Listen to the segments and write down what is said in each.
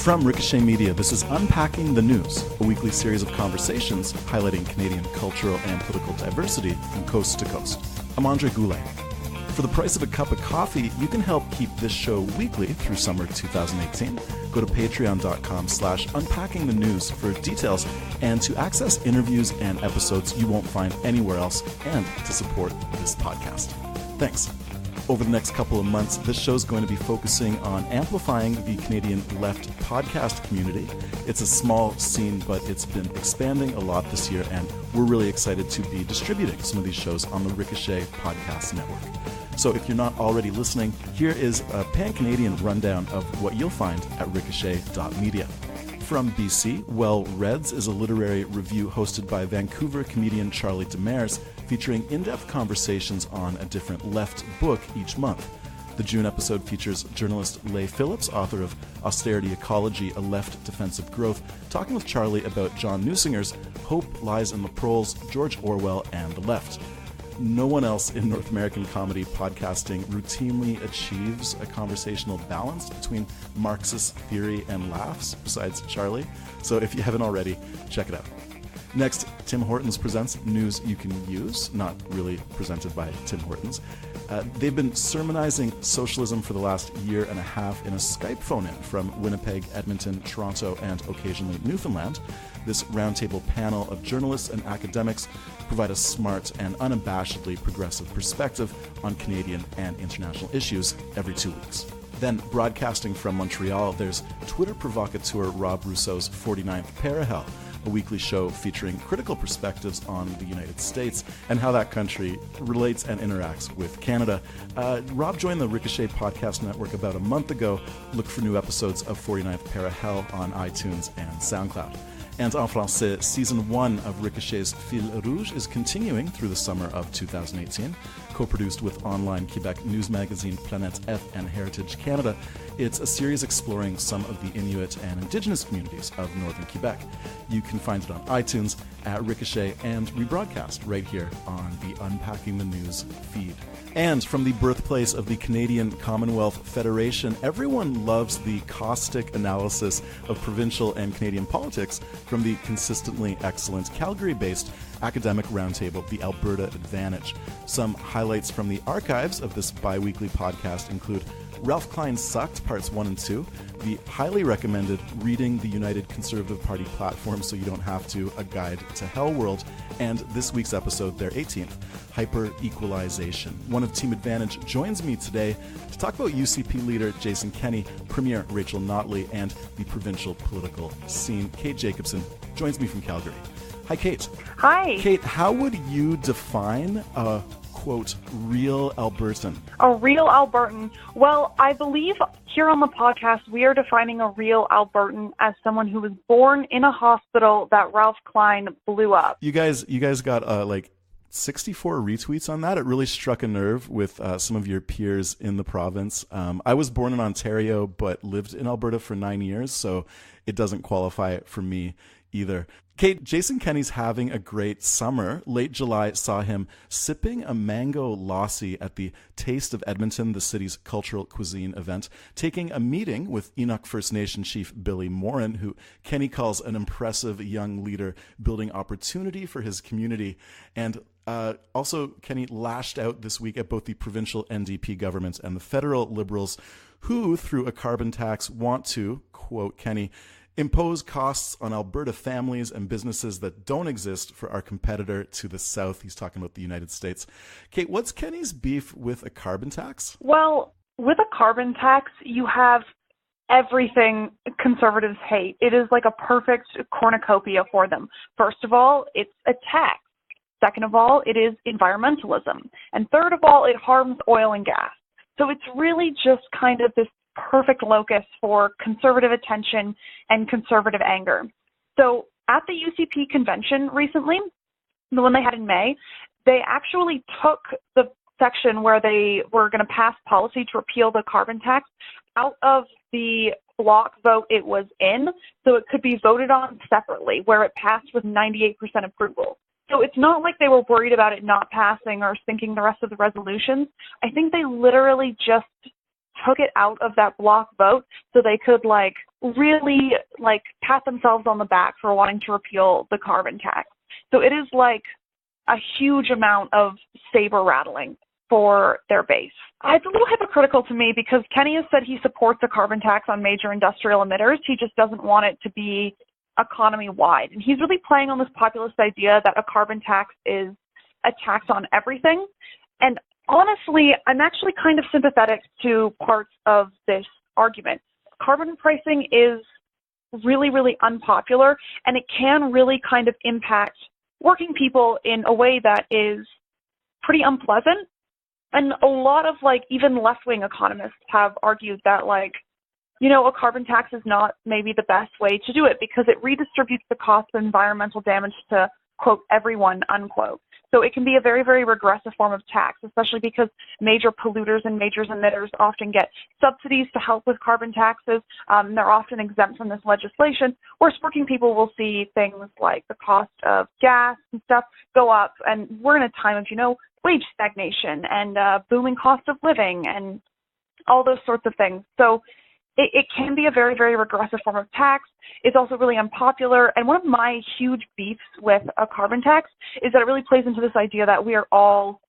From Ricochet Media, this is Unpacking the News, a weekly series of conversations highlighting Canadian cultural and political diversity from coast to coast. I'm Andre Goulet. For the price of a cup of coffee, you can help keep this show weekly through summer 2018. Go to patreon.com/unpackingthenews for details and to access interviews and episodes you won't find anywhere else and to support this podcast. Thanks. Over the next couple of months, this show is going to be focusing on amplifying the Canadian left podcast community. It's a small scene, but it's been expanding a lot this year, and we're really excited to be distributing some of these shows on the Ricochet Podcast Network. So if you're not already listening, here is a pan-Canadian rundown of what you'll find at ricochet.media. From BC, Well Reds is a literary review hosted by Vancouver comedian Charlie Demers, featuring in-depth conversations on a different left book each month. The June episode features journalist Leigh Phillips, author of Austerity Ecology, A Left Defensive Growth, talking with Charlie about John Newsinger's Hope Lies in the Proles, George Orwell, and the Left. No one else in North American comedy podcasting routinely achieves a conversational balance between Marxist theory and laughs, besides Charlie. So if you haven't already, check it out. Next, Tim Hortons presents News You Can Use, not really presented by Tim Hortons. They've been sermonizing socialism for the last year and a half in a Skype phone-in from Winnipeg, Edmonton, Toronto, and occasionally Newfoundland. This roundtable panel of journalists and academics provide a smart and unabashedly progressive perspective on Canadian and international issues every 2 weeks. Then, broadcasting from Montreal, there's Twitter provocateur Rob Rousseau's 49th Parahell, a weekly show featuring critical perspectives on the United States and how that country relates and interacts with Canada. Rob joined the Ricochet Podcast Network about a month ago. Look for new episodes of 49th Parahell on iTunes and SoundCloud. And en français, Season 1 of Ricochet's Fil Rouge is continuing through the summer of 2018. Co-produced with online Quebec news magazine Planète F and Heritage Canada, it's a series exploring some of the Inuit and Indigenous communities of northern Quebec. You can find it on iTunes, at Ricochet, and rebroadcast right here on the Unpacking the News feed. And from the birthplace of the Canadian Commonwealth Federation, everyone loves the caustic analysis of provincial and Canadian politics from the consistently excellent Calgary-based academic roundtable, the Alberta Advantage. Some highlights from the archives of this bi-weekly podcast include Ralph Klein Sucked, Parts 1 and 2, the highly recommended Reading the United Conservative Party Platform So You Don't Have to, A Guide to Hell World, and this week's episode, their 18th, Hyper-Equalization. One of Team Advantage joins me today to talk about UCP leader Jason Kenney, Premier Rachel Notley, and the provincial political scene. Kate Jacobson joins me from Calgary. Hi, Kate. Hi. Kate, how would you define a, quote, real Albertan? A real Albertan. Well, I believe here on the podcast, we are defining a real Albertan as someone who was born in a hospital that Ralph Klein blew up. You guys got like 64 retweets on that. It really struck a nerve with some of your peers in the province. I was born in Ontario, but lived in Alberta for 9 years, so it doesn't qualify for me either. Kate, Jason Kenney's having a great summer. Late July saw him sipping a mango lassi at the Taste of Edmonton, the city's cultural cuisine event, taking a meeting with Inuk First Nation chief Billy Morin, who Kenney calls an impressive young leader building opportunity for his community. And also, Kenney lashed out this week at both the provincial NDP government and the federal Liberals, who, through a carbon tax, want to, quote Kenney, impose costs on Alberta families and businesses that don't exist for our competitor to the south. He's talking about the United States. Kate, what's Kenney's beef with a carbon tax? Well, with a carbon tax, you have everything conservatives hate. It is like a perfect cornucopia for them. First of all, it's a tax. Second of all, it is environmentalism. And third of all, it harms oil and gas. So it's really just kind of this perfect locus for conservative attention and conservative anger. So at the UCP convention recently, the one they had in May, they actually took the section where they were going to pass policy to repeal the carbon tax out of the block vote it was in, so it could be voted on separately, where it passed with 98% approval. So it's not like they were worried about it not passing or sinking the rest of the resolutions. I think they literally just took it out of that block vote so they could really pat themselves on the back for wanting to repeal the carbon tax. So it is a huge amount of saber rattling for their base. It's a little hypocritical to me because Kenney has said he supports a carbon tax on major industrial emitters. He just doesn't want it to be economy-wide. And he's really playing on this populist idea that a carbon tax is a tax on everything. And honestly, I'm actually kind of sympathetic to parts of this argument. Carbon pricing is really, really unpopular, and it can really kind of impact working people in a way that is pretty unpleasant. And a lot of even left-wing economists have argued that a carbon tax is not maybe the best way to do it because it redistributes the cost of environmental damage to, quote, everyone, unquote. So it can be a very, very regressive form of tax, especially because major polluters and major emitters often get subsidies to help with carbon taxes. They're often exempt from this legislation, whereas working people will see things like the cost of gas and stuff go up. And we're in a time of, wage stagnation and booming cost of living and all those sorts of things. So it can be a very, very regressive form of tax. It's also really unpopular. And one of my huge beefs with a carbon tax is that it really plays into this idea that we are all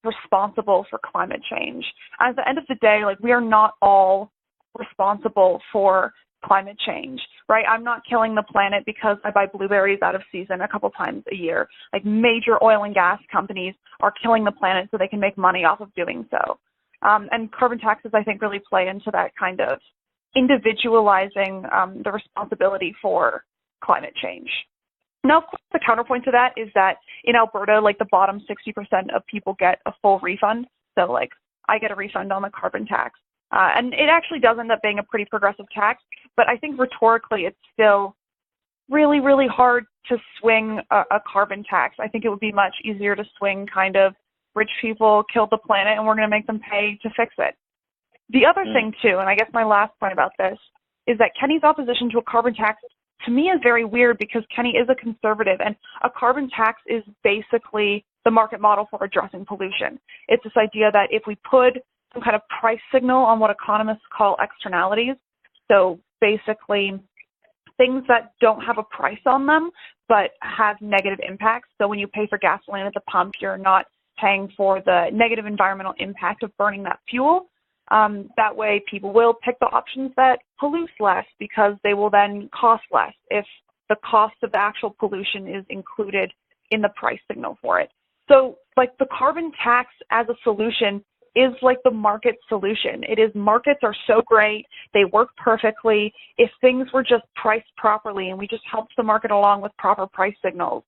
responsible for climate change. At the end of the day, we are not all responsible for climate change, right? I'm not killing the planet because I buy blueberries out of season a couple times a year. Major oil and gas companies are killing the planet so they can make money off of doing so. And carbon taxes, I think, really play into that kind of individualizing the responsibility for climate change. Now, of course, the counterpoint to that is that in Alberta, the bottom 60% of people get a full refund. So, I get a refund on the carbon tax. And it actually does end up being a pretty progressive tax, but I think rhetorically it's still really, really hard to swing a carbon tax. I think it would be much easier to swing kind of rich people killed the planet and we're going to make them pay to fix it. The other thing, too, and I guess my last point about this, is that Kenney's opposition to a carbon tax, to me, is very weird because Kenney is a conservative, and a carbon tax is basically the market model for addressing pollution. It's this idea that if we put some kind of price signal on what economists call externalities, so basically things that don't have a price on them but have negative impacts. So when you pay for gasoline at the pump, you're not paying for the negative environmental impact of burning that fuel. That way people will pick the options that pollute less because they will then cost less if the cost of the actual pollution is included in the price signal for it. So the carbon tax as a solution is the market solution. It is markets are so great. They work perfectly. If things were just priced properly and we just helped the market along with proper price signals,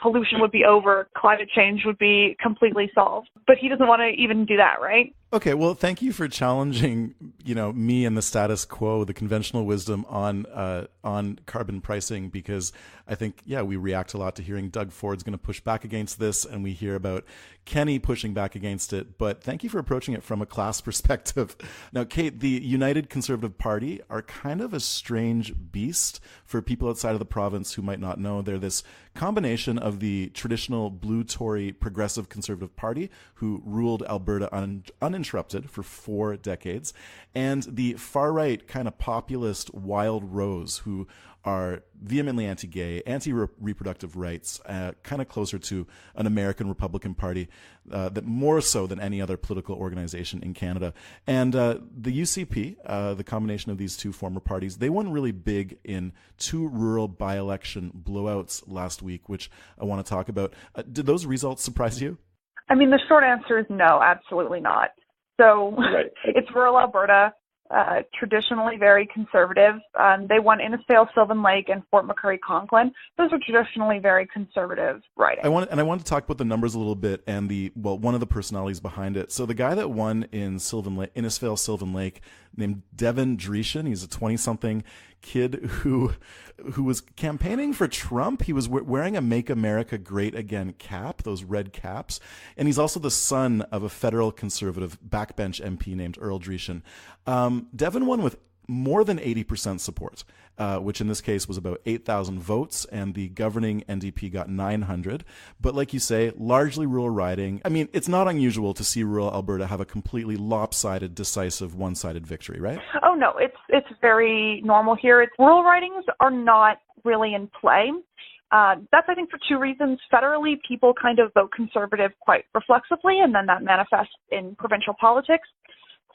pollution would be over, climate change would be completely solved. But he doesn't want to even do that, right? Okay, well, thank you for challenging, me and the status quo, the conventional wisdom on carbon pricing, because I think, we react a lot to hearing Doug Ford's going to push back against this, and we hear about Kenney pushing back against it. But thank you for approaching it from a class perspective. Now, Kate, the United Conservative Party are kind of a strange beast for people outside of the province who might not know. They're this combination of the traditional blue Tory progressive Conservative Party, who ruled Alberta uninterrupted for 4 decades, and the far-right kind of populist Wild Rose, who are vehemently anti-gay, anti-reproductive rights, kind of closer to an American Republican Party, that more so than any other political organization in Canada. And the UCP, the combination of these two former parties, they won really big in 2 rural by-election blowouts last week, which I want to talk about. Did those results surprise you? I mean, the short answer is no, absolutely not. So It's rural Alberta, traditionally very conservative. They won Innisfail, Sylvan Lake, and Fort McMurray-Conklin. Those are traditionally very conservative ridings. I want to talk about the numbers a little bit and one of the personalities behind it. So the guy that won in Innisfail, Sylvan Lake, named Devin Dreeshen, he's a 20-something kid who was campaigning for Trump. He was wearing a Make America Great Again cap, those red caps. And he's also the son of a federal conservative backbench MP named Earl Dreeshen. Devin won with more than 80% support, which in this case was about 8,000 votes, and the governing NDP got 900. But like you say, largely rural riding. I mean, it's not unusual to see rural Alberta have a completely lopsided, decisive, one-sided victory, right? Oh, no, it's very normal here. Rural ridings are not really in play. That's, I think, for two reasons. Federally, people kind of vote conservative quite reflexively, and then that manifests in provincial politics.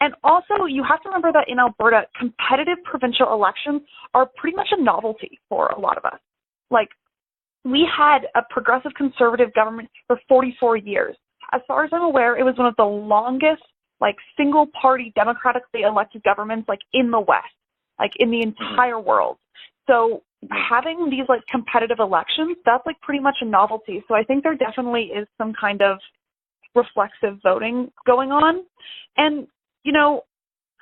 And also, you have to remember that in Alberta, competitive provincial elections are pretty much a novelty for a lot of us. Like, we had a progressive conservative government for 44 years. As far as I'm aware, it was one of the longest, like, single-party democratically elected governments, like, in the West, like, in the entire world. So having these, like, competitive elections, that's, like, pretty much a novelty. So I think there definitely is some kind of reflexive voting going on. And you know,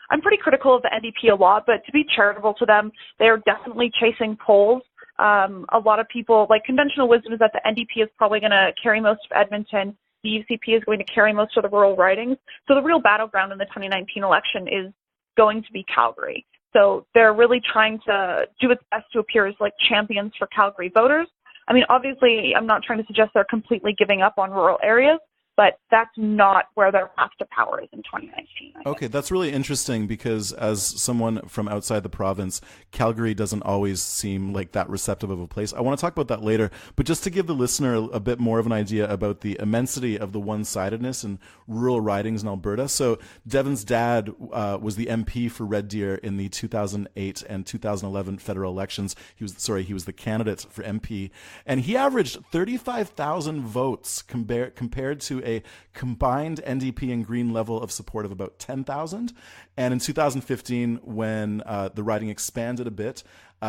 I'm pretty critical of the NDP a lot, but to be charitable to them, they are definitely chasing polls. A lot of people, like, conventional wisdom is that the NDP is probably going to carry most of Edmonton. The UCP is going to carry most of the rural ridings. So the real battleground in the 2019 election is going to be Calgary. So they're really trying to do its best to appear as, like, champions for Calgary voters. I mean, obviously, I'm not trying to suggest they're completely giving up on rural areas, but that's not where their path to power is in 2019. Okay, that's really interesting because as someone from outside the province, Calgary doesn't always seem like that receptive of a place. I want to talk about that later, but just to give the listener a bit more of an idea about the immensity of the one-sidedness in rural ridings in Alberta. So Devin's dad was the MP for Red Deer in the 2008 and 2011 federal elections. He was the candidate for MP, and he averaged 35,000 votes compared to a combined NDP and Green level of support of about 10,000. And in 2015, when the riding expanded a bit,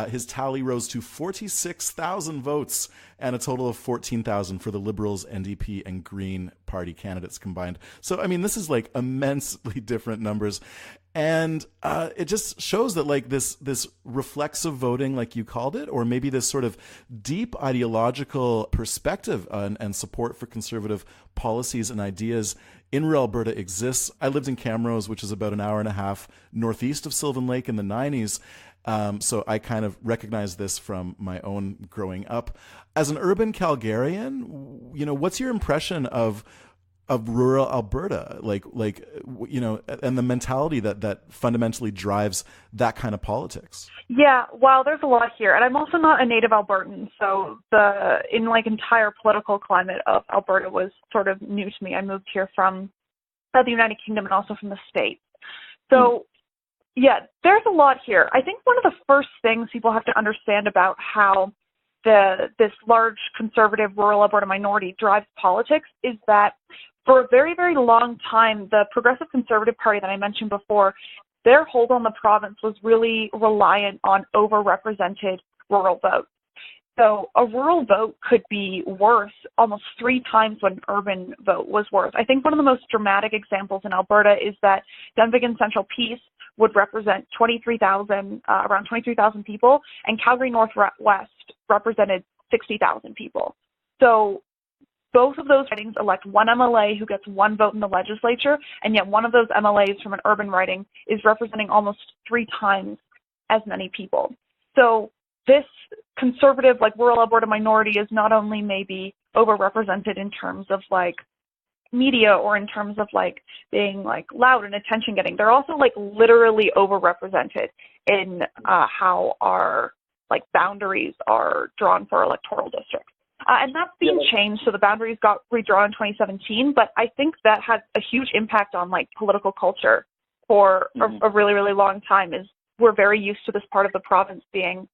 his tally rose to 46,000 votes and a total of 14,000 for the Liberals, NDP, and Green party candidates combined. So, I mean, this is like immensely different numbers. And it just shows that, like, this reflexive voting, like you called it, or maybe this sort of deep ideological perspective and support for conservative policies and ideas in rural Alberta exists. I lived in Camrose, which is about an hour and a half northeast of Sylvan Lake in the 90s. So I kind of recognize this from my own growing up. As an urban Calgarian, you know, what's your impression of rural Alberta, and the mentality that fundamentally drives that kind of politics? Yeah, well, there's a lot here, and I'm also not a native Albertan, so the entire political climate of Alberta was sort of new to me. I moved here from the United Kingdom and also from the States. So, yeah, there's a lot here. I think one of the first things people have to understand about how this large conservative rural Alberta minority drives politics is that for a very, very long time, the Progressive Conservative Party that I mentioned before, their hold on the province was really reliant on overrepresented rural votes. So a rural vote could be worth almost 3 times what an urban vote was worth. I think one of the most dramatic examples in Alberta is that Dunvegan Central Peace would represent around 23,000 people, and Calgary Northwest represented 60,000 people. So both of those ridings elect one MLA who gets 1 vote in the legislature, and yet one of those MLAs from an urban riding is representing almost 3 times as many people. So this conservative, rural Alberta minority is not only maybe overrepresented in terms of, media or in terms of, being, loud and attention-getting. They're also, literally overrepresented in how our, boundaries are drawn for electoral districts. And that's being changed, so the boundaries got redrawn in 2017, but I think that had a huge impact on, political culture for a really, really long time. Is we're very used to this part of the province being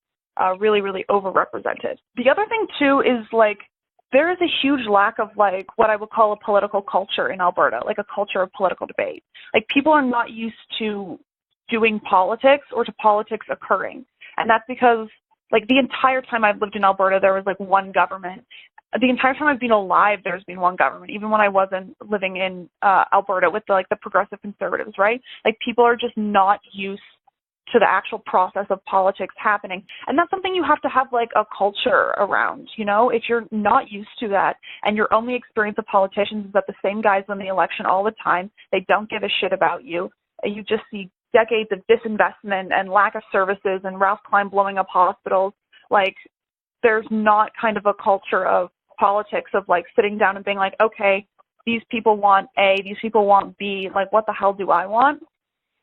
really, really overrepresented. The other thing, too, is, there is a huge lack of, what I would call a political culture in Alberta, a culture of political debate. People are not used to doing politics or to politics occurring. And that's because, the entire time I've lived in Alberta, there was, one government. The entire time I've been alive, there's been one government, even when I wasn't living in Alberta with, the progressive conservatives, right? People are just not used to the actual process of politics happening. And that's something you have to have, a culture around, If you're not used to that and your only experience of politicians is that the same guys win the election all the time, they don't give a shit about you, you just see decades of disinvestment and lack of services and Ralph Klein blowing up hospitals, like there's not kind of a culture of politics of like sitting down and being like, okay, these people want A, these people want B, like what the hell do I want?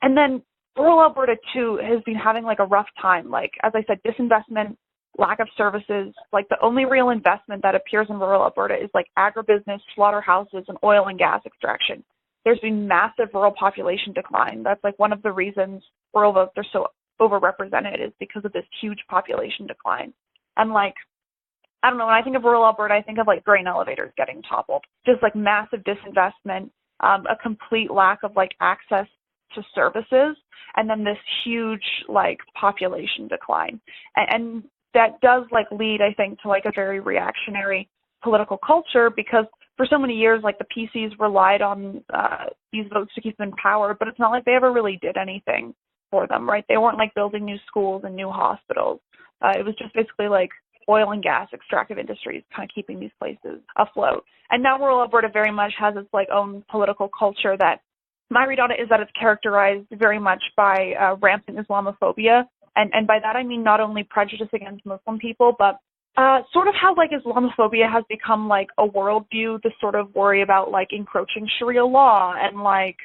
And then rural Alberta too has been having like a rough time. Like, as I said, disinvestment, lack of services. Like the only real investment that appears in rural Alberta is like agribusiness, slaughterhouses, and oil and gas extraction. There's been massive rural population decline. That's like one of the reasons rural votes are so overrepresented is because of this huge population decline. And like, I don't know, when I think of rural Alberta, I think of like grain elevators getting toppled, just like massive disinvestment, a complete lack of like access to services, and then this huge like population decline. And that does like lead, I think, to like a very reactionary political culture, because for so many years, like the PCs relied on these votes to keep them in power, but it's not like they ever really did anything for them, right? They weren't like building new schools and new hospitals. It was just basically like oil and gas extractive industries kind of keeping these places afloat. And now rural Alberta very much has its like own political culture that my read on it is that it's characterized very much by rampant Islamophobia. And by that I mean not only prejudice against Muslim people, but sort of how like Islamophobia has become like a worldview, this sort of worry about like encroaching Sharia law and like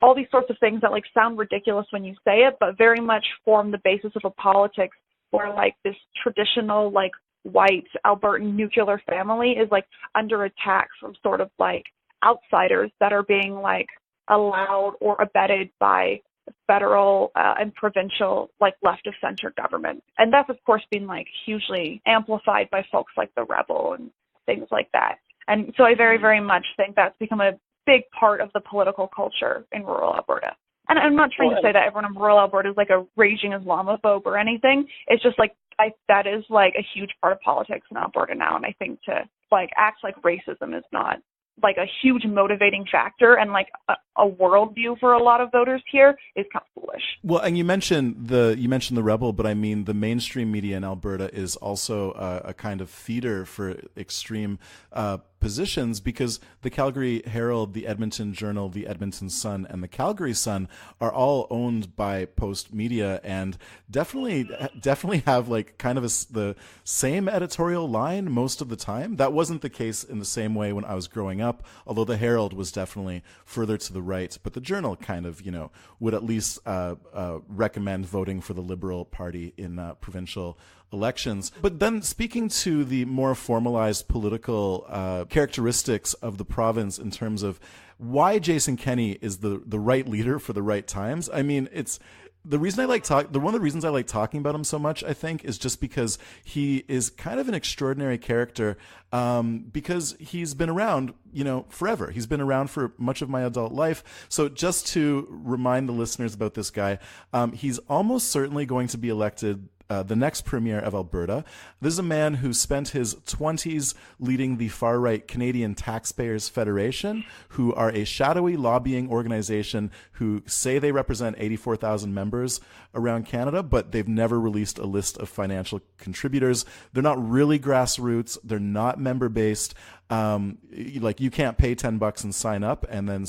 all these sorts of things that like sound ridiculous when you say it, but very much form the basis of a politics where like this traditional like white Albertan nuclear family is like under attack from sort of like outsiders that are being like allowed or abetted by federal and provincial like left of center government. And that's of course been like hugely amplified by folks like the Rebel and things like that. And so I very, very much think that's become a big part of the political culture in rural Alberta. And I'm not trying to say that everyone in rural Alberta is like a raging Islamophobe or anything. It's just like that is like a huge part of politics in Alberta now. And I think to like act like racism is not like a huge motivating factor and like a worldview for a lot of voters here is kind of foolish. Well, and you mentioned the Rebel, but I mean the mainstream media in Alberta is also a kind of feeder for extreme positions, because the Calgary Herald, the Edmonton Journal, the Edmonton Sun, and the Calgary Sun are all owned by Post Media and definitely have like kind of the same editorial line most of the time. That wasn't the case in the same way when I was growing up, although the Herald was definitely further to the right, but the Journal kind of, would at least recommend voting for the Liberal Party in provincial elections. But then speaking to the more formalized political characteristics of the province in terms of why Jason Kenney is the right leader for the right times, I mean, it's the reason one of the reasons I like talking about him so much, I think, is just because he is kind of an extraordinary character, because he's been around, forever. He's been around for much of my adult life. So just to remind the listeners about this guy, he's almost certainly going to be elected the next premier of Alberta. This is a man who spent his 20s leading the far-right Canadian Taxpayers Federation, who are a shadowy lobbying organization who say they represent 84,000 members around Canada, but they've never released a list of financial contributors. They're not really grassroots. They're not member-based. Like you can't pay $10 and sign up and then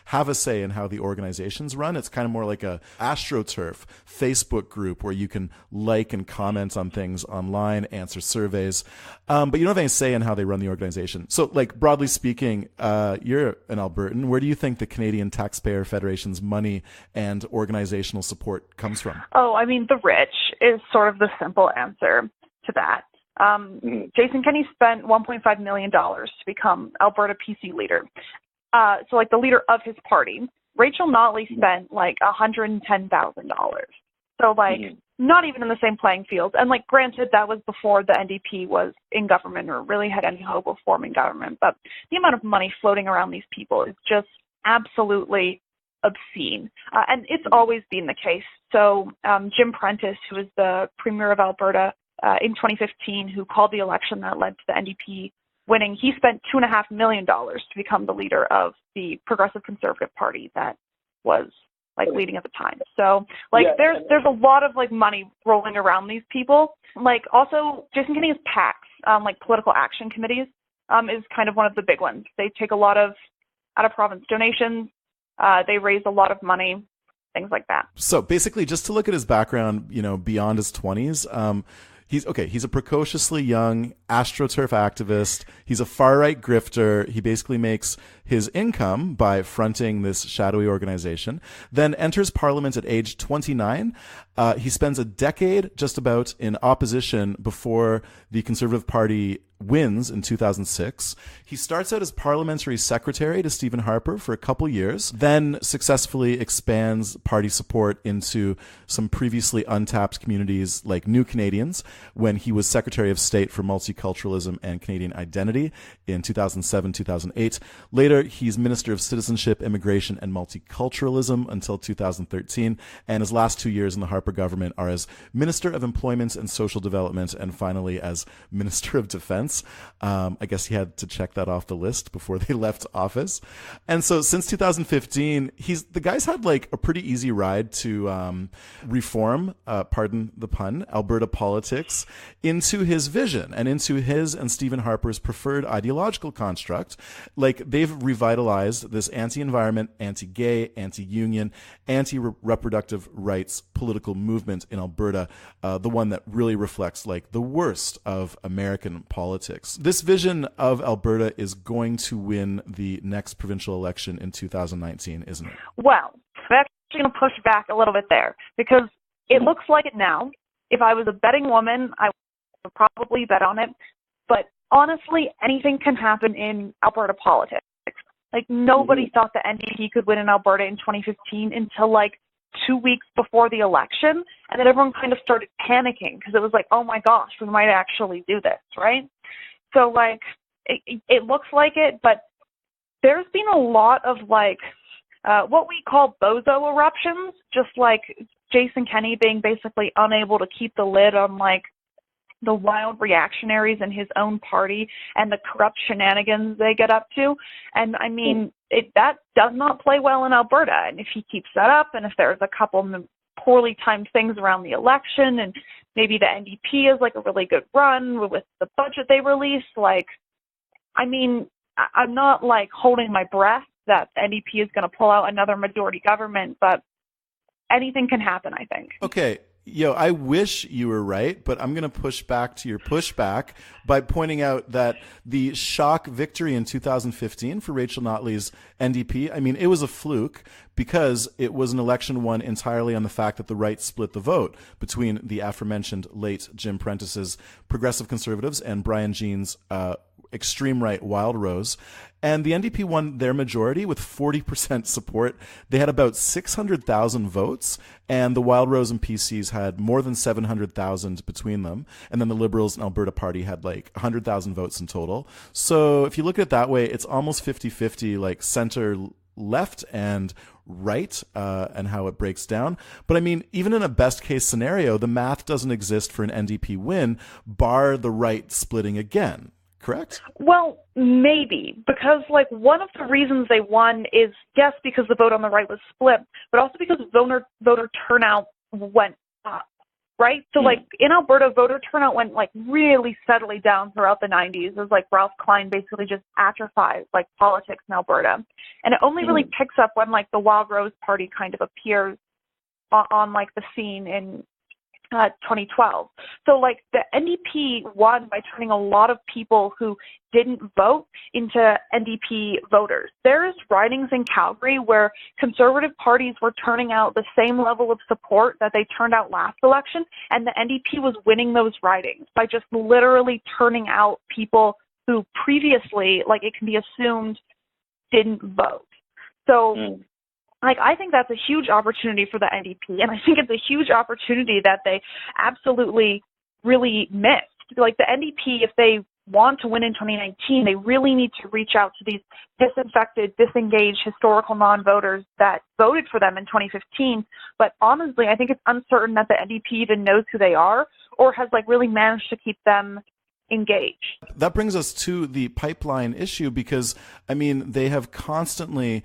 have a say in how the organizations run. It's kind of more like a AstroTurf Facebook group where you can like and comment on things online, answer surveys, but you don't have any say in how they run the organization. So like broadly speaking, you're an Albertan. Where do you think the Canadian Taxpayer Federation's money and organizational support comes from? Oh, I mean, the rich is sort of the simple answer to that. Jason Kenney spent $1.5 million to become Alberta PC leader. So like the leader of his party. Rachel Notley spent like $110,000. So like not even in the same playing field. And like granted, that was before the NDP was in government or really had any hope of forming government. But the amount of money floating around these people is just absolutely obscene. And it's always been the case. So Jim Prentice, who is the premier of Alberta, in 2015, who called the election that led to the NDP winning, he spent $2.5 million to become the leader of the Progressive Conservative Party that was like leading at the time. So like there's a lot of like money rolling around these people. Like also Jason Kenney's PACs, like political action committees, is kind of one of the big ones. They take a lot of out of province donations. They raise a lot of money. things like that. So basically, just to look at his background, beyond his 20s, he's a precociously young AstroTurf activist. He's a far-right grifter. He basically makes his income by fronting this shadowy organization, then enters parliament at age 29. He spends a decade just about in opposition before the Conservative Party wins in 2006. He starts out as parliamentary secretary to Stephen Harper for a couple years, then successfully expands party support into some previously untapped communities like New Canadians when he was Secretary of State for Multiculturalism and Canadian Identity in 2007-2008. Later, he's Minister of Citizenship, Immigration, and Multiculturalism until 2013, and his last 2 years in the Harper government are as Minister of Employment and Social Development, and finally as Minister of Defense. I guess he had to check that off the list before they left office. And so since 2015, the guy's had like a pretty easy ride to reform, pardon the pun, Alberta politics into his vision and into his and Stephen Harper's preferred ideological construct. Like, they've revitalized this anti-environment, anti-gay, anti-union, anti-reproductive rights political movement in Alberta, the one that really reflects like the worst of American politics. This vision of Alberta is going to win the next provincial election in 2019, isn't it? Well, I'm actually going to push back a little bit there because it looks like it now. If I was a betting woman, I would probably bet on it. But honestly, anything can happen in Alberta politics. Like, nobody thought the NDP could win in Alberta in 2015 until like 2 weeks before the election. And then everyone kind of started panicking because it was like, oh my gosh, we might actually do this, right? So like, it looks like it, but there's been a lot of like what we call bozo eruptions, just like Jason Kenney being basically unable to keep the lid on like the wild reactionaries in his own party and the corrupt shenanigans they get up to. And I mean, that does not play well in Alberta. And if he keeps that up, and if there's a couple poorly timed things around the election, and maybe the NDP is like a really good run with the budget they released, like, I mean, I'm not like holding my breath that the NDP is going to pull out another majority government, but anything can happen, I think. Okay. I wish you were right, but I'm going to push back to your pushback by pointing out that the shock victory in 2015 for Rachel Notley's NDP, I mean, it was a fluke because it was an election won entirely on the fact that the right split the vote between the aforementioned late Jim Prentice's Progressive Conservatives and Brian Jean's extreme right Wild Rose. And the NDP won their majority with 40% support. They had about 600,000 votes, and the Wild Rose and PCs had more than 700,000 between them. And then the Liberals and Alberta Party had like 100,000 votes in total. So if you look at it that way, it's almost 50-50, like center left and right, and how it breaks down. But I mean, even in a best case scenario, the math doesn't exist for an NDP win, bar the right splitting again. Correct? Well, maybe, because like one of the reasons they won is, yes, because the vote on the right was split, but also because voter turnout went up, right? So like in Alberta, voter turnout went like really steadily down throughout the 90s. It was like Ralph Klein basically just atrophied like politics in Alberta. And it only really picks up when like the Wild Rose Party kind of appears on like the scene in 2012. So like the NDP won by turning a lot of people who didn't vote into NDP voters. There's ridings in Calgary where conservative parties were turning out the same level of support that they turned out last election, and the NDP was winning those ridings by just literally turning out people who previously, like it can be assumed, didn't vote. So like, I think that's a huge opportunity for the NDP, and I think it's a huge opportunity that they absolutely really missed. Like, the NDP, if they want to win in 2019, they really need to reach out to these disaffected, disengaged, historical non-voters that voted for them in 2015. But honestly, I think it's uncertain that the NDP even knows who they are or has, like, really managed to keep them engaged. That brings us to the pipeline issue because, I mean, they have constantly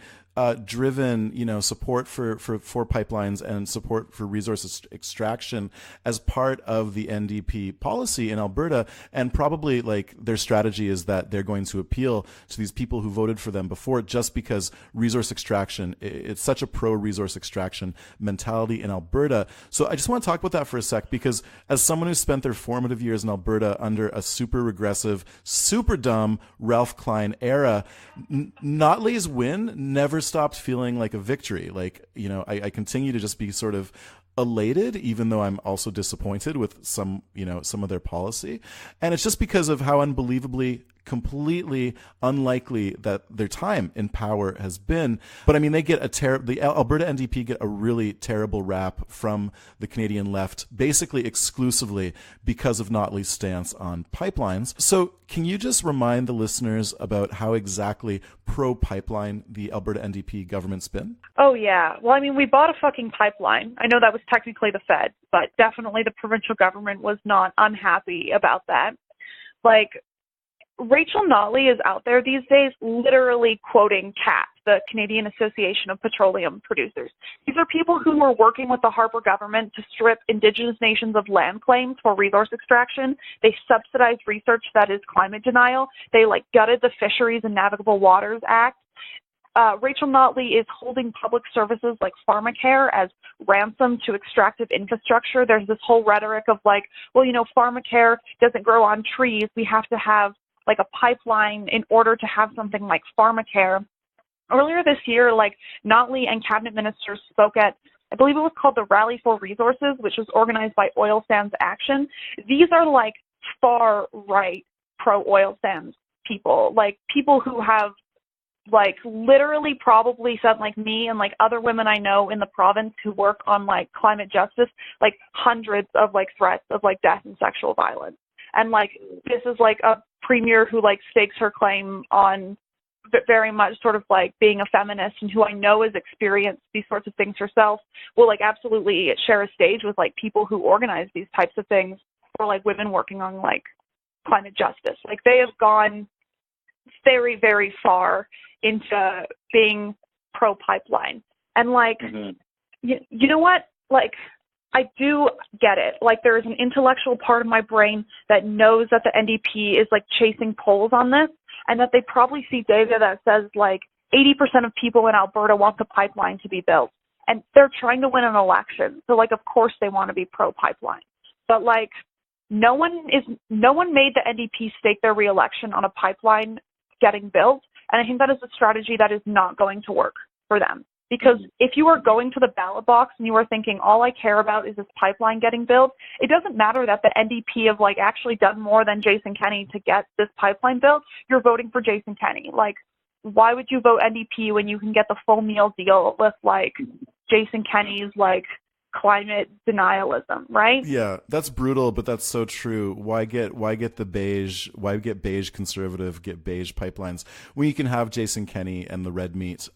driven, support for pipelines and support for resource extraction as part of the NDP policy in Alberta. And probably like their strategy is that they're going to appeal to these people who voted for them before, just because resource extraction, it's such a pro-resource extraction mentality in Alberta. So I just want to talk about that for a sec, because as someone who spent their formative years in Alberta under a super regressive, super dumb Ralph Klein era, Notley's win never stopped feeling like a victory. Like, I continue to just be sort of elated, even though I'm also disappointed with some of their policy. And it's just because of how unbelievably, completely unlikely that their time in power has been. But I mean, they get the Alberta NDP get a really terrible rap from the Canadian left, basically exclusively because of Notley's stance on pipelines. So can you just remind the listeners about how exactly pro-pipeline the Alberta NDP government's been? Oh, yeah. Well, I mean, we bought a fucking pipeline. I know that was technically the Fed, but definitely the provincial government was not unhappy about that. Like, Rachel Notley is out there these days literally quoting CAP, the Canadian Association of Petroleum Producers. These are people who were working with the Harper government to strip Indigenous nations of land claims for resource extraction. They subsidized research that is climate denial. They gutted the Fisheries and Navigable Waters Act. Rachel Notley is holding public services like pharmacare as ransom to extractive infrastructure. There's this whole rhetoric of pharmacare doesn't grow on trees. We have to have a pipeline in order to have something like pharmacare. Earlier this year, Notley and cabinet ministers spoke at, I believe it was called the Rally for Resources, which was organized by Oil Sands Action. These are far right pro-oil sands people, people who have literally probably said, me and other women I know in the province who work on climate justice, hundreds of threats of death and sexual violence. And this is a premier who stakes her claim on very much sort of being a feminist, and who I know has experienced these sorts of things herself, will absolutely share a stage with people who organize these types of things, or women working on climate justice. They have gone very, very far into being pro-pipeline. And you know what? I do get it. There is an intellectual part of my brain that knows that the NDP is chasing polls on this, and that they probably see data that says 80% of people in Alberta want the pipeline to be built, and they're trying to win an election. So of course they want to be pro-pipeline. But no one made the NDP stake their re-election on a pipeline getting built, and I think that is a strategy that is not going to work for them. Because if you are going to the ballot box and you are thinking, all I care about is this pipeline getting built, it doesn't matter that the NDP have actually done more than Jason Kenney to get this pipeline built. You're voting for Jason Kenney. Why would you vote NDP when you can get the full meal deal with Jason Kenney's climate denialism, right? Yeah, that's brutal, but that's so true. Why get beige conservative, get beige pipelines when you can have Jason Kenney and the red meat?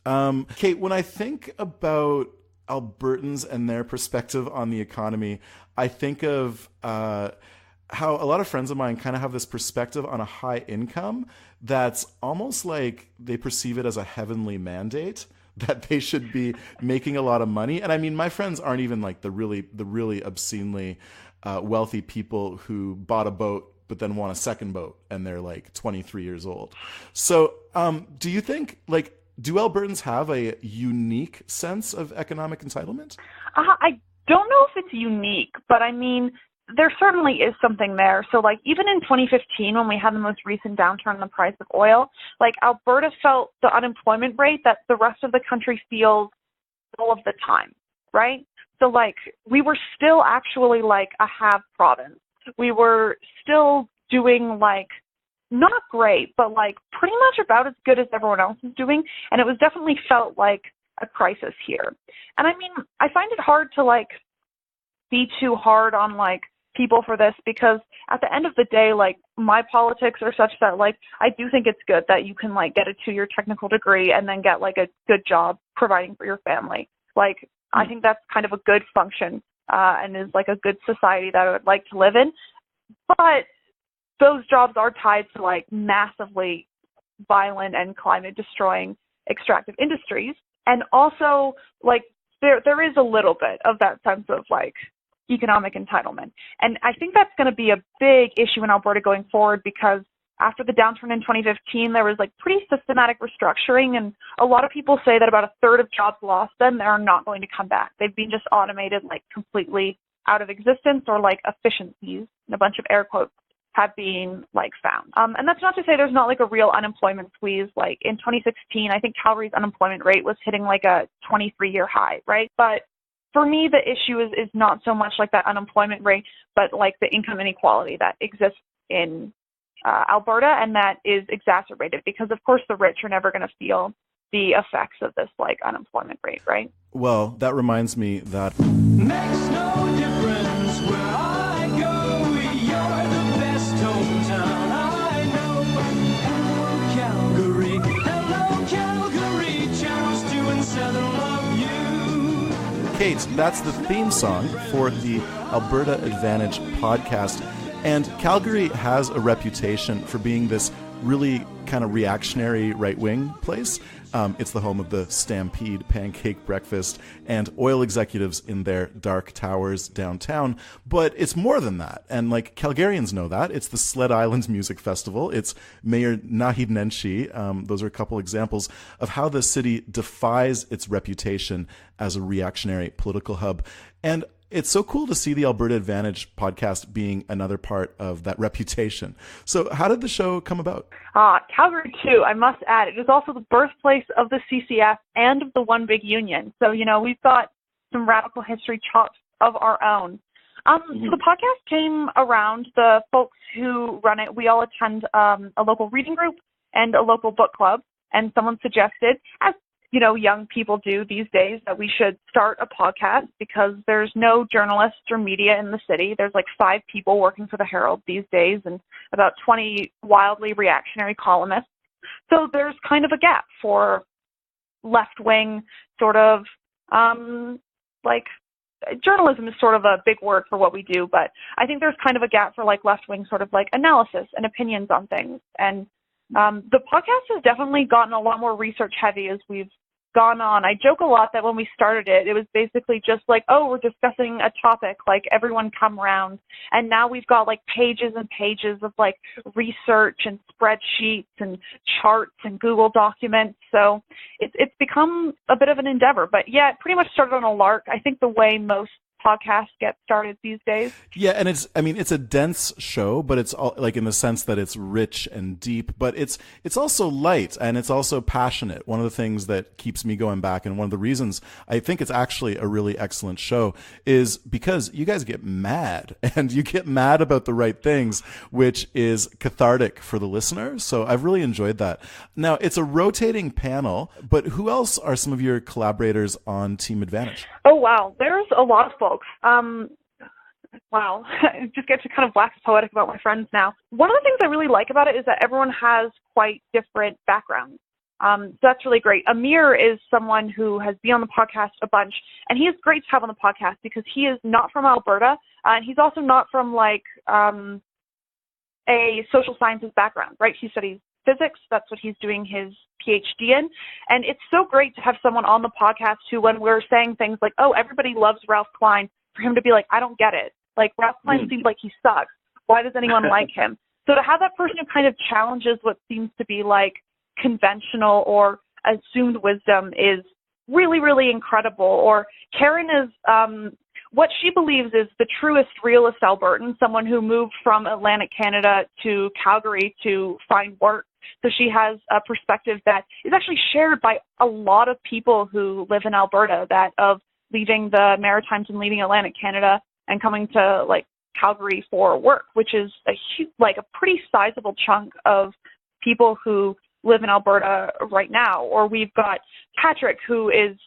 Kate, when I think about Albertans and their perspective on the economy, I think of how a lot of friends of mine kind of have this perspective on a high income that's almost like they perceive it as a heavenly mandate, that they should be making a lot of money. And I mean, my friends aren't even the really obscenely wealthy people who bought a boat but then want a second boat and they're 23 years old. So do you think do Albertans have a unique sense of economic entitlement? I don't know if it's unique, but I mean, there certainly is something there. So even in 2015, when we had the most recent downturn in the price of oil, Alberta felt the unemployment rate that the rest of the country feels all of the time, right? So we were still actually a have province. We were still doing not great, but pretty much about as good as everyone else is doing. And it was definitely felt like a crisis here. And I mean, I find it hard to be too hard on people for this, because at the end of the day, my politics are such that I do think it's good that you can get a 2-year technical degree and then get a good job providing for your family. I think that's kind of a good function and is a good society that I would like to live in. But those jobs are tied to massively violent and climate destroying extractive industries. And also, like, there is a little bit of that sense of, like, economic entitlement. And I think that's going to be a big issue in Alberta going forward, because after the downturn in 2015, there was, like, pretty systematic restructuring, and a lot of people say that about a third of jobs lost then are not going to come back. They've been just automated, like, completely out of existence, or, like, efficiencies, and a bunch of air quotes, have been, like, found. And that's not to say there's not, like, a real unemployment squeeze. Like, in 2016, I think Calgary's unemployment rate was hitting, like, a 23-year high, right? But for me, the issue is not so much, like, that unemployment rate, but, like, the income inequality that exists in Alberta, and that is exacerbated because, of course, the rich are never going to feel the effects of this, like, unemployment rate, right? Well, that reminds me that makes no difference where I go, you're the best hometown I know. Hello Calgary, channels 2 and 7 love you. Kate, that's the theme song for the Alberta Advantage podcast. And Calgary has a reputation for being this really kind of reactionary right-wing place. It's the home of the Stampede pancake breakfast and oil executives in their dark towers downtown. But it's more than that. And, like, Calgarians know that. It's the Sled Island Music Festival. It's Mayor Naheed Nenshi. Those are a couple examples of how the city defies its reputation as a reactionary political hub. And it's so cool to see the Alberta Advantage podcast being another part of that reputation. So how did the show come about? Calgary, too, I must add. It is also the birthplace of the CCF and of the One Big Union. So, you know, we've got some radical history chops of our own. So the podcast came around the folks who run it. We all attend a local reading group and a local book club. And someone suggested, as you know, young people do these days, that we should start a podcast because there's no journalists or media in the city. There's like 5 people working for the Herald these days and about 20 wildly reactionary columnists. So there's kind of a gap for left-wing sort of, like, journalism is sort of a big word for what we do, but I think there's kind of a gap for, like, left-wing sort of, like, analysis and opinions on things. And the podcast has definitely gotten a lot more research heavy as we've gone on. I joke a lot that when we started it, it was basically just like, oh, we're discussing a topic, like, everyone come around. And now we've got, like, pages and pages of, like, research and spreadsheets and charts and Google documents. So it's become a bit of an endeavor. But yeah, it pretty much started on a lark. I think the way most podcasts get started these days. Yeah, and it's a dense show, but it's all, like, in the sense that it's rich and deep, but it's also light and it's also passionate. One of the things that keeps me going back, and one of the reasons I think it's actually a really excellent show, is because you guys get mad, and you get mad about the right things, which is cathartic for the listener. So I've really enjoyed that. Now, it's a rotating panel, but who else are some of your collaborators on Team Advantage? Oh, wow. There's a lot of folks. Wow. I just get to kind of wax poetic about my friends now. One of the things I really like about it is that everyone has quite different backgrounds. So that's really great. Amir is someone who has been on the podcast a bunch, and he is great to have on the podcast because he is not from Alberta, and he's also not from, like, a social sciences background, right? He studies physics. That's what he's doing his PhD in. And it's so great to have someone on the podcast who, when we're saying things like, oh, everybody loves Ralph Klein, for him to be like, I don't get it. Like, Ralph Klein seems like he sucks. Why does anyone like him? So to have that person who kind of challenges what seems to be, like, conventional or assumed wisdom is really, really incredible. Or Karen is what she believes is the truest, realist Albertan, someone who moved from Atlantic Canada to Calgary to find work. So she has a perspective that is actually shared by a lot of people who live in Alberta, that of leaving the Maritimes and leaving Atlantic Canada and coming to, like, Calgary for work, which is a pretty sizable chunk of people who live in Alberta right now. Or we've got Patrick, who is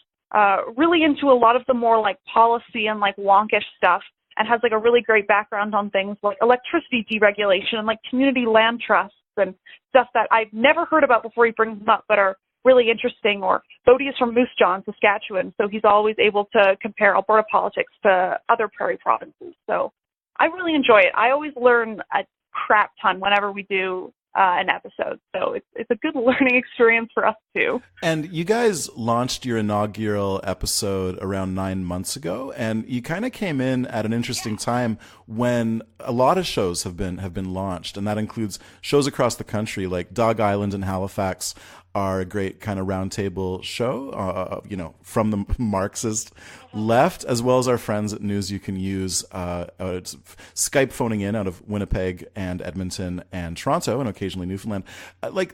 really into a lot of the more, like, policy and, like, wonkish stuff, and has, like, a really great background on things like electricity deregulation and, like, community land trusts and stuff that I've never heard about before he brings them up, but are really interesting. Or Bodhi is from Moose Jaw, Saskatchewan, so he's always able to compare Alberta politics to other prairie provinces. So I really enjoy it. I always learn a crap ton whenever we do an episode. So it's a good learning experience for us too. And you guys launched your inaugural episode around 9 months ago, and you kind of came in at an interesting time when a lot of shows have been launched, and that includes shows across the country like Dog Island and Halifax are a great kind of roundtable show, from the Marxist left, as well as our friends at News You Can Use, Skype phoning in out of Winnipeg and Edmonton and Toronto and occasionally Newfoundland.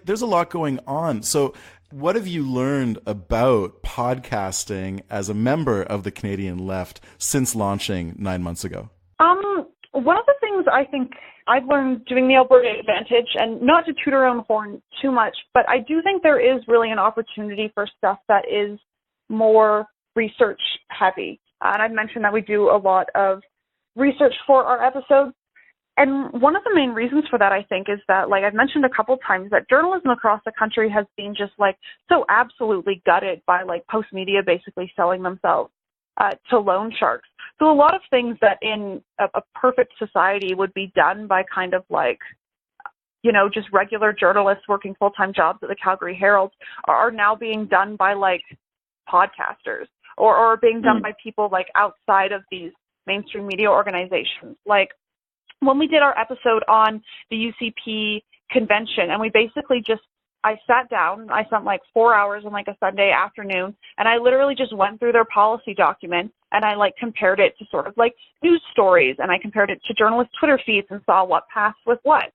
There's a lot going on. So what have you learned about podcasting as a member of the Canadian left since launching 9 months ago? One of the things I think I've learned doing the Alberta Advantage, and not to toot our own horn too much, but I do think there is really an opportunity for stuff that is more research heavy. And I've mentioned that we do a lot of research for our episodes. And one of the main reasons for that, I think, is that, I've mentioned a couple times, that journalism across the country has been just, so absolutely gutted by, Post Media basically selling themselves to loan sharks. So a lot of things that in a perfect society would be done by kind of just regular journalists working full-time jobs at the Calgary Herald are now being done by podcasters or being done by people outside of these mainstream media organizations. When we did our episode on the UCP convention, and we basically I sat down, I spent 4 hours on a Sunday afternoon, and I literally just went through their policy document, and I compared it to sort of news stories, and I compared it to journalist Twitter feeds and saw what passed with what.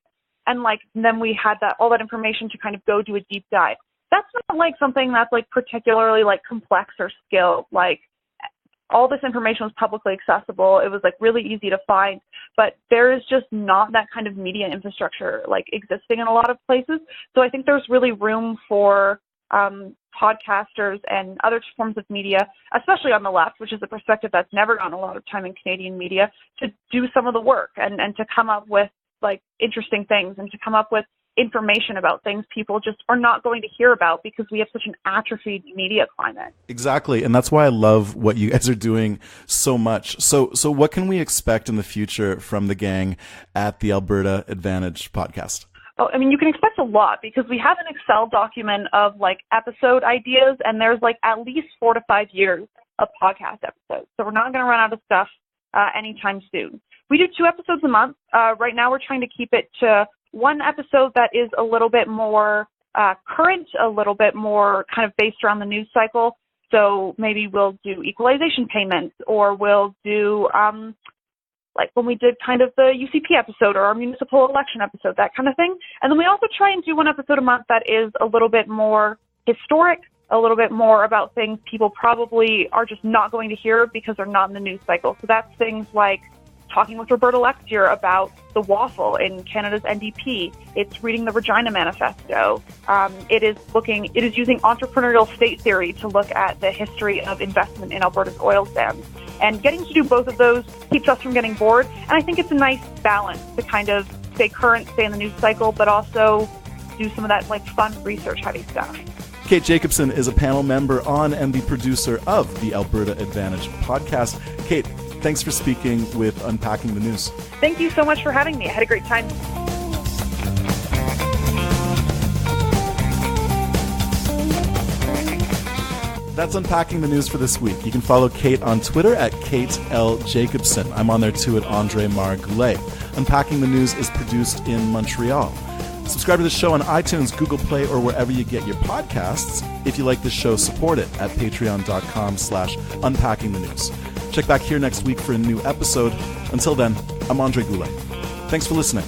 And then we had all that information to kind of go do a deep dive. That's not something that's particularly complex or skilled. All this information was publicly accessible. It was really easy to find, but there is just not that kind of media infrastructure existing in a lot of places. So I think there's really room for podcasters and other forms of media, especially on the left, which is a perspective that's never gotten a lot of time in Canadian media, to do some of the work and to come up with interesting things and to come up with information about things people just are not going to hear about because we have such an atrophied media climate. Exactly. And that's why I love what you guys are doing so much. So what can we expect in the future from the gang at the Alberta Advantage podcast? Oh, you can expect a lot because we have an Excel document of episode ideas, and there's at least 4 to 5 years of podcast episodes. So we're not going to run out of stuff anytime soon. We do 2 episodes a month. Right now we're trying to keep it to one episode that is a little bit more current, a little bit more kind of based around the news cycle. So maybe we'll do equalization payments, or we'll do when we did kind of the UCP episode or our municipal election episode, that kind of thing. And then we also try and do one episode a month that is a little bit more historic, a little bit more about things people probably are just not going to hear because they're not in the news cycle. So that's things like talking with Roberta Lextier about the waffle in Canada's NDP. It's reading the Regina Manifesto. It is using entrepreneurial state theory to look at the history of investment in Alberta's oil sands. And getting to do both of those keeps us from getting bored. And I think it's a nice balance to kind of stay current, stay in the news cycle, but also do some of that fun research heavy stuff. Kate Jacobson is a panel member on and the producer of the Alberta Advantage podcast. Kate, thanks for speaking with Unpacking the News. Thank you so much for having me. I had a great time. That's Unpacking the News for this week. You can follow Kate on Twitter at Kate L. Jacobson. I'm on there too at Andre Goulet. Unpacking the News is produced in Montreal. Subscribe to the show on iTunes, Google Play, or wherever you get your podcasts. If you like this show, support it at patreon.com/unpackingthenews. Check back here next week for a new episode. Until then, I'm Andre Goulet. Thanks for listening.